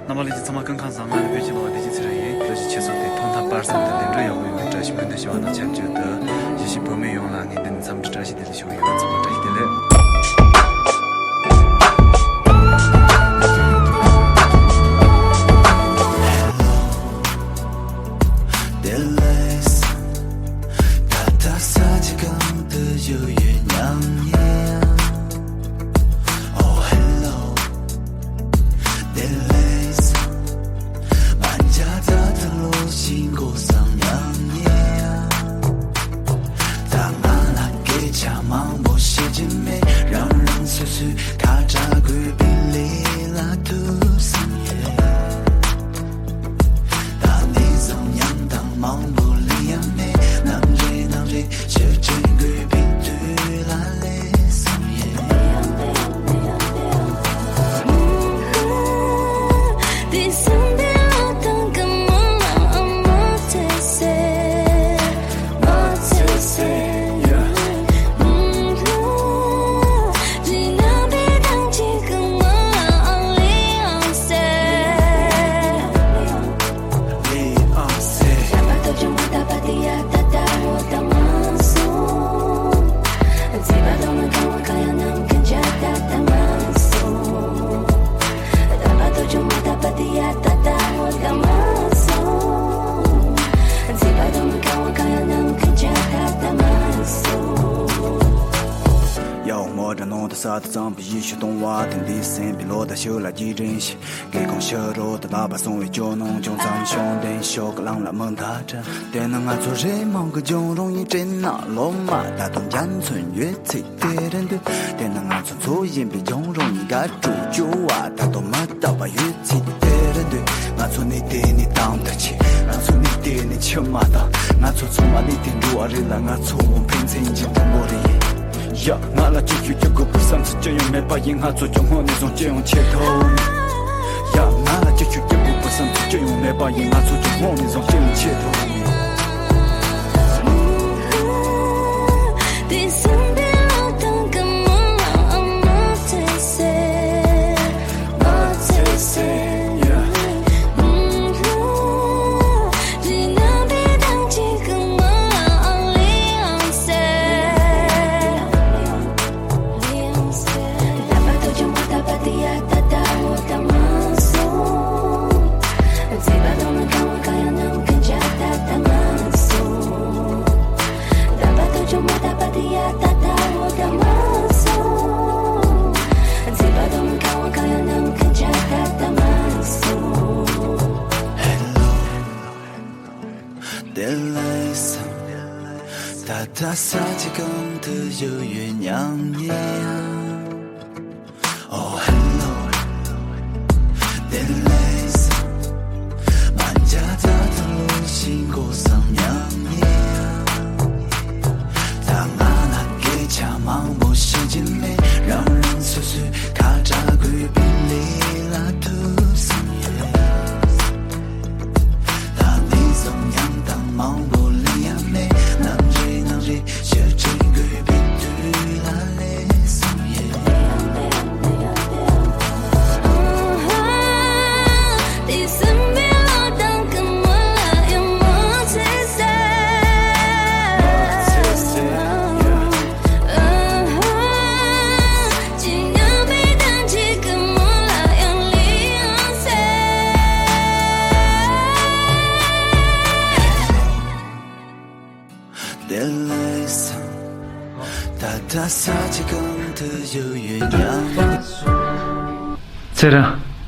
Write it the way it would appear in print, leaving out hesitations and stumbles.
那么，立即怎么更抗上俺的北京路的几次人员，这是切磋的同他八十的领着要为这些人的希望能强觉得，这些不没用了，你等咱们这些的学员怎么这些的嘞？啥子装备一学懂瓦等的身边落得修来几阵些，给空小肉的喇叭送为酒农就咱们兄弟小个浪来蒙他着，但能俺做人忙个就容易真那落马大东烟村越脆的人的，但能俺做做人比较容易干煮酒啊，他都没到把越脆的人的，俺做你的你当得起，俺做你的你吃嘛当，俺做从嘛你的路啊人来俺做我平常已经中国的人。呀，俺来解决这个不上次这样没把银行做中国那种这样切头。呀，俺来解决这个不上次这样没把银行做中国那种这样切头。他撒起更的有月亮耶，Oh hello， 点泪色，满家大的路行过上娘耶，当俺那给家忙不时间没，让人岁岁卡扎贵宾里拉土上耶，当你怎样当忙不离呀没。写这个比对拉嘞桑耶，第三遍我当个莫拉有莫切塞，今夜没当几个莫拉有离昂塞，点泪色。他撒起更的有月亮。在这。